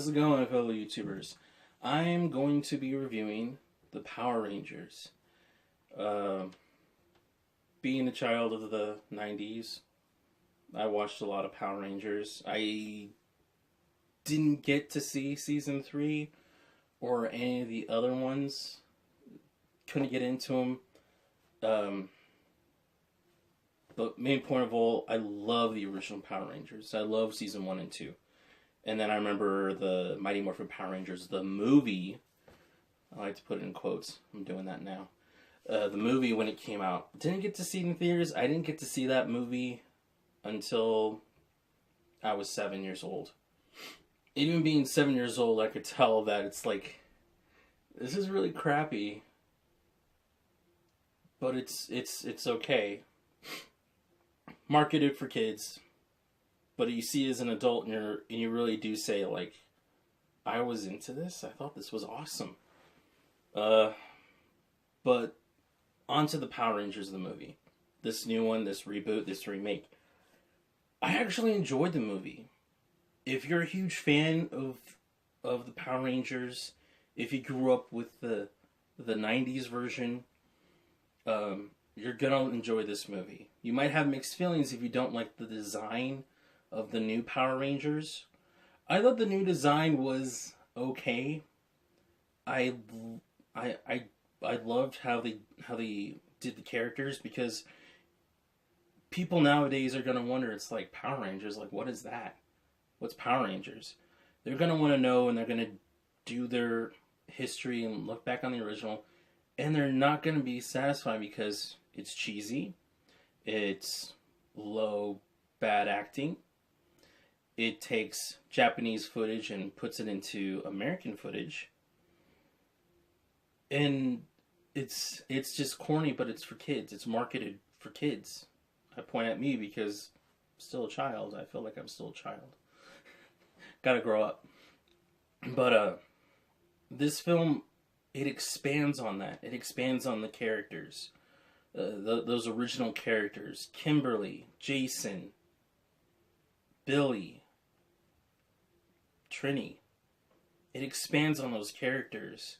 How's it going, fellow YouTubers? I'm going to be reviewing the Power Rangers. Uh, Being a child of the 90s, I watched a lot of Power Rangers. I didn't get to see Season 3 or any of the other ones. Couldn't get into them. But main point of all, I love the original Power Rangers. I love Season 1 and 2. And then I remember the Mighty Morphin Power Rangers, the movie. I like to put it in quotes. I'm doing that now. The movie, when it came out, didn't get to see it in theaters. I didn't get to see that movie until I was 7 years old. Even being 7 years old, I could tell that it's like, this is really crappy, but it's okay. Marketed for kids, but you see as an adult, and you really do say, like, I was into this. I thought this was awesome. But onto the Power Rangers, the movie, this new one, this reboot, this remake. I actually enjoyed the movie. If you're a huge fan of the Power Rangers, if you grew up with the 90s version, you're gonna enjoy this movie. You might have mixed feelings if you don't like the design of the new Power Rangers. I thought the new design was okay. I loved how they did the characters, because people nowadays are gonna wonder, it's like, Power Rangers, like, what is that? What's Power Rangers? They're gonna want to know, and they're gonna do their history and look back on the original, and they're not gonna be satisfied because it's cheesy, it's low, bad acting. It takes Japanese footage and puts it into American footage. And it's just corny, but it's for kids. It's marketed for kids. I point at me because I'm still a child. I feel like I'm still a child. Gotta grow up. But this film, it expands on that. It expands on the characters. Those original characters. Kimberly, Jason, Billy, Trini. It expands on those characters,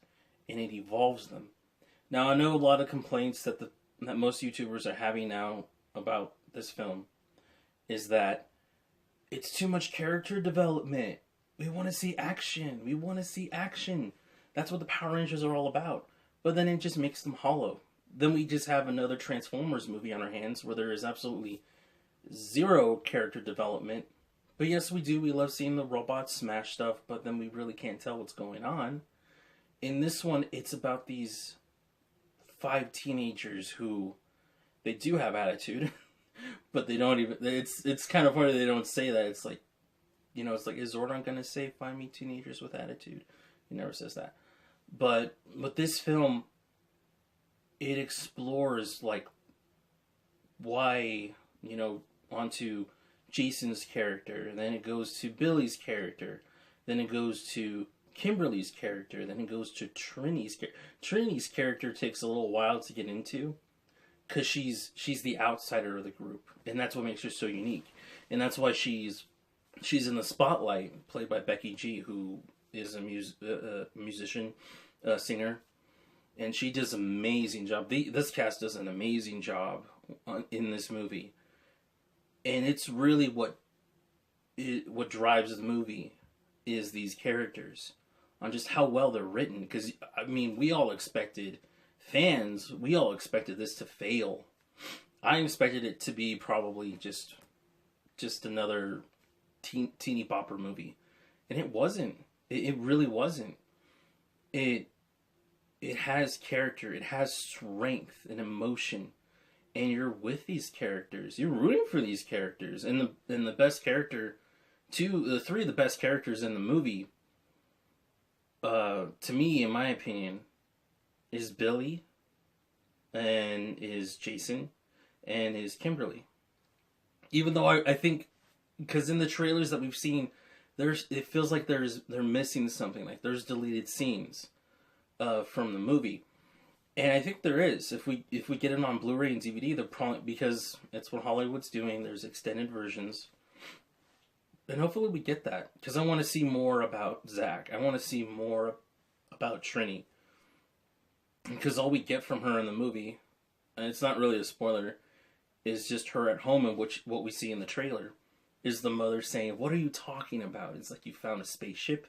and it evolves them. Now, I know a lot of complaints that most YouTubers are having now about this film is that it's too much character development. We want to see action. We want to see action. That's what the Power Rangers are all about. But then it just makes them hollow. Then we just have another Transformers movie on our hands where there is absolutely zero character development. But yes, we do. We love seeing the robots smash stuff, but then we really can't tell what's going on. In this one, it's about these 5 teenagers who, they do have attitude, but they don't even, it's kind of funny they don't say that. It's like, it's like, is Zordon gonna say, find me teenagers with attitude? He never says that. But this film, it explores, like, why, onto Jason's character, and then it goes to Billy's character, then it goes to Kimberly's character, then it goes to Trini's character. Trini's character takes a little while to get into, because she's the outsider of the group, and that's what makes her so unique, and that's why she's in the spotlight, played by Becky G, who is a musician, singer, and she does an amazing job. This cast does an amazing job in this movie, and it's really what drives the movie is these characters, on just how well they're written. Because we all expected this to fail. I expected it to be probably just another teeny bopper movie, and it wasn't. It really wasn't. It has character, it has strength and emotion, and you're with these characters. You're rooting for these characters, and the best character, the 3 of the best characters in the movie, to me, in my opinion, is Billy, and is Jason, and is Kimberly. Even though I think, because in the trailers that we've seen, it feels like they're missing something, like there's deleted scenes from the movie, and I think there is. If we get it on Blu-ray and DVD, they're probably, because it's what Hollywood's doing. There's extended versions. and hopefully we get that, because I want to see more about Zach. I want to see more about Trini, because all we get from her in the movie, and it's not really a spoiler, is just her at home, and what we see in the trailer is the mother saying, "What are you talking about?" It's like, you found a spaceship.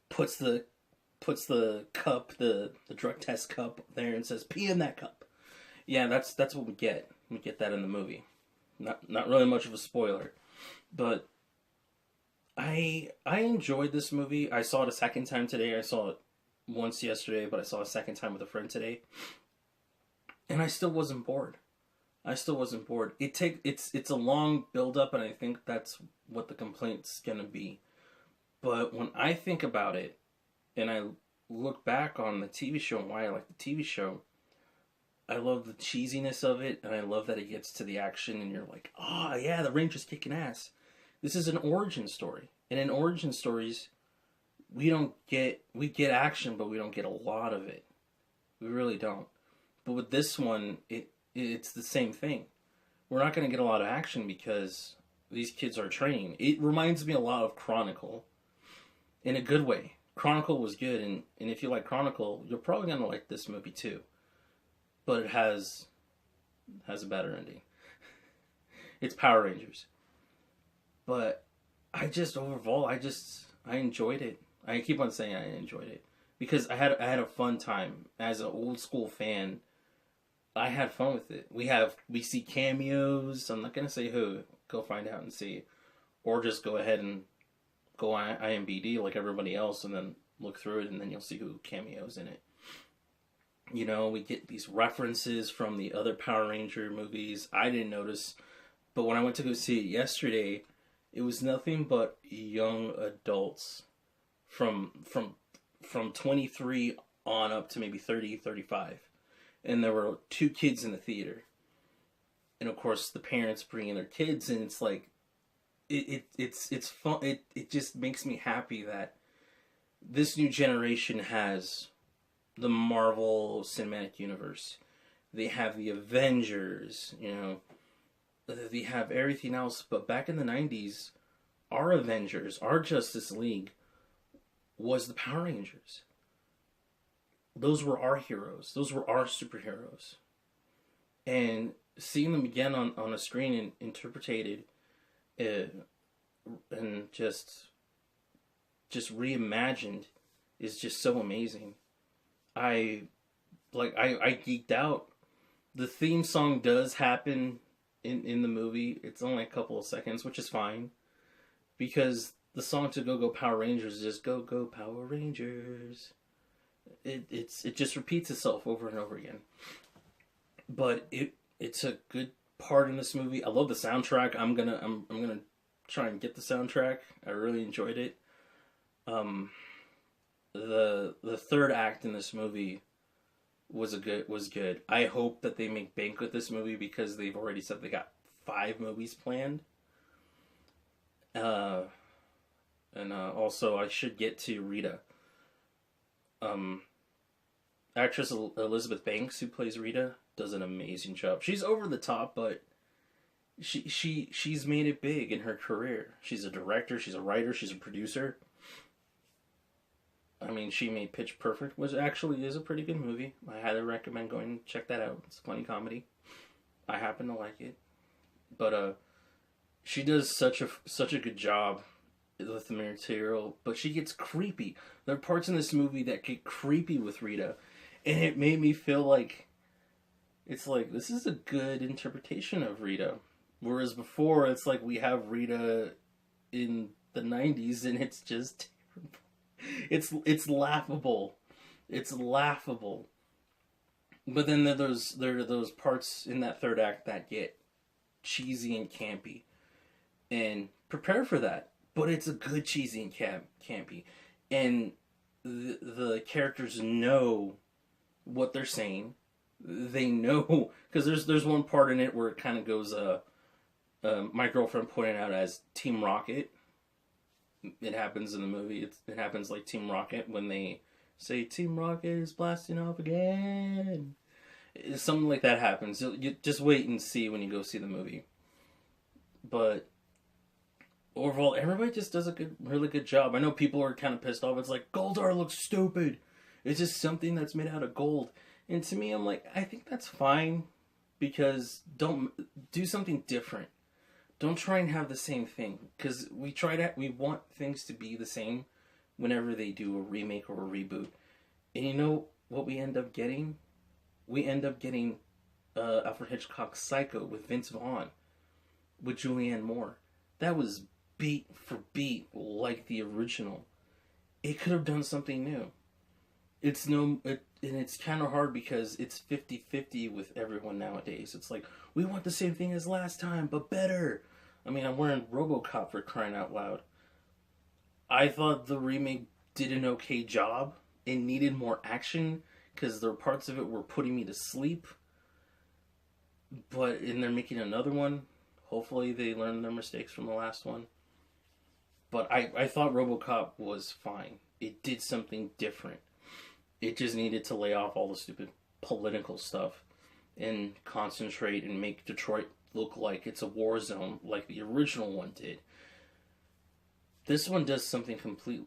Puts the cup, the drug test cup there, and says, "Pee in that cup." Yeah, that's what we get. We get that in the movie. Not really much of a spoiler, but I enjoyed this movie. I saw it a second time today. I saw it once yesterday, but I saw it a second time with a friend today, and I still wasn't bored. It's a long build up, and I think that's what the complaint's gonna be. But when I think about it, and I look back on the TV show and why I like the TV show, I love the cheesiness of it, and I love that it gets to the action, and you're like, oh yeah, the Ranger's kicking ass. This is an origin story, and in origin stories, we get action, but we don't get a lot of it. We really don't. But with this one, it's the same thing. We're not going to get a lot of action because these kids are training. It reminds me a lot of Chronicle, in a good way. Chronicle was good, and if you like Chronicle, you're probably going to like this movie too. But it has a better ending. It's Power Rangers. But I enjoyed it. I keep on saying I enjoyed it because I had a fun time as an old school fan. I had fun with it. We see cameos. I'm not gonna say who. Go find out and see, or just go ahead and go on IMDb like everybody else, and then look through it, and then you'll see who cameos in it. You know, we get these references from the other Power Ranger movies. I didn't notice, but when I went to go see it yesterday, it was nothing but young adults from 23 on up to maybe 30, 35. And there were 2 kids in the theater. And of course the parents bringing their kids, and it's like it's fun. It just makes me happy that this new generation has the Marvel Cinematic Universe. They have the Avengers, you know. They have everything else, but back in the 90s, our Avengers, our Justice League was the Power Rangers. Those were our heroes. Those were our superheroes. And seeing them again on a screen and interpreted and just reimagined is just so amazing. I geeked out. The theme song does happen in the movie. It's only a couple of seconds, which is fine. Because the song to Go Go Power Rangers is just Go Go Power Rangers. It just repeats itself over and over again. But it's a good part in this movie. I love the soundtrack. I'm gonna try and get the soundtrack. I really enjoyed it. The third act in this movie was good. I hope that they make bank with this movie because they've already said they got 5 movies planned. Also I should get to Rita. Actress Elizabeth Banks, who plays Rita, does an amazing job. She's over the top, but she's made it big in her career. She's a director, she's a writer, she's a producer. I mean, she made Pitch Perfect, which actually is a pretty good movie. I highly recommend going and check that out. It's a funny comedy. I happen to like it. But she does such a good job with the material, but she gets creepy. There are parts in this movie that get creepy with Rita, and it made me feel like it's like this is a good interpretation of Rita. Whereas before, it's like we have Rita in the 90s, and it's just terrible. It's laughable. It's laughable. But then there are those parts in that third act that get cheesy and campy. And prepare for that. But it's a good cheesy and campy. And the characters know what they're saying. They know, because there's one part in it where it kind of goes, my girlfriend pointed out as Team Rocket. It happens in the movie. It happens like Team Rocket when they say Team Rocket is blasting off again. Something like that happens. You just wait and see when you go see the movie. But overall, everybody just does a really good job. I know people are kind of pissed off. It's like Goldar looks stupid. It's just something that's made out of gold. And to me, I'm like, I think that's fine because don't do something different. Don't try and have the same thing because we want things to be the same whenever they do a remake or a reboot. And you know what we end up getting? We end up getting Alfred Hitchcock's Psycho with Vince Vaughn, with Julianne Moore. That was beat for beat like the original. It could have done something new. And it's kind of hard because it's 50-50 with everyone nowadays. It's like, we want the same thing as last time, but better. I mean, I'm wearing RoboCop for crying out loud. I thought the remake did an okay job. It needed more action because there were parts of it were putting me to sleep. And they're making another one. Hopefully they learned their mistakes from the last one. But I thought RoboCop was fine. It did something different. It just needed to lay off all the stupid political stuff and concentrate and make Detroit look like it's a war zone like the original one did. This one does something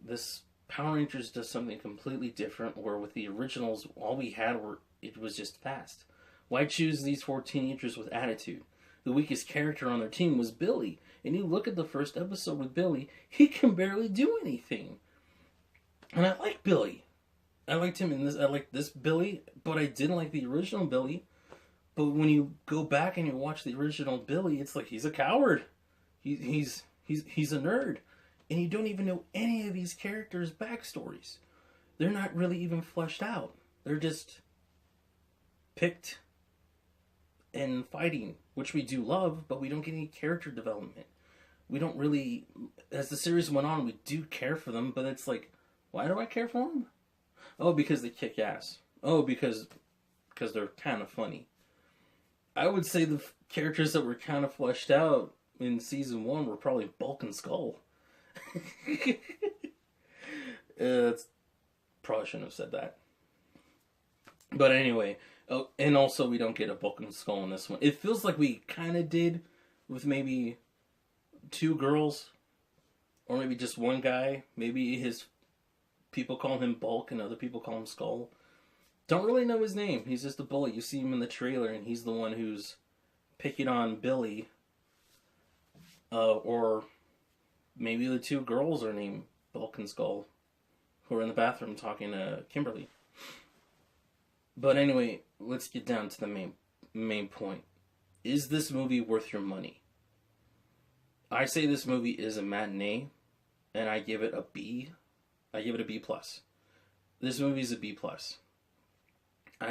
this Power Rangers does something completely different, where with the originals, all we had it was just fast. Why choose these 4 teenagers with attitude? The weakest character on their team was Billy. And you look at the first episode with Billy, he can barely do anything. And I like Billy. I liked him in this. I liked this Billy, but I didn't like the original Billy. But when you go back and you watch the original Billy, it's like he's a coward. He's a nerd. And you don't even know any of these characters' backstories. They're not really even fleshed out. They're just picked and fighting, which we do love, but we don't get any character development. We don't really, as the series went on, we do care for them, but it's like, why do I care for them? Oh, because they kick ass. Oh, because they're kind of funny. I would say the characters that were kind of fleshed out in season 1 were probably Bulk and Skull. Probably shouldn't have said that. But anyway, and also we don't get a Bulk and Skull in this one. It feels like we kind of did with maybe 2 girls, or maybe just one guy. Maybe his people call him Bulk and other people call him Skull. Don't really know his name. He's just a bully. You see him in the trailer and he's the one who's picking on Billy. Or maybe the 2 girls are named Bulk and Skull, who are in the bathroom talking to Kimberly. But anyway, let's get down to the main point. Is this movie worth your money? I say this movie is a matinee, and I give it a B. I give it a B+. This movie is a B+.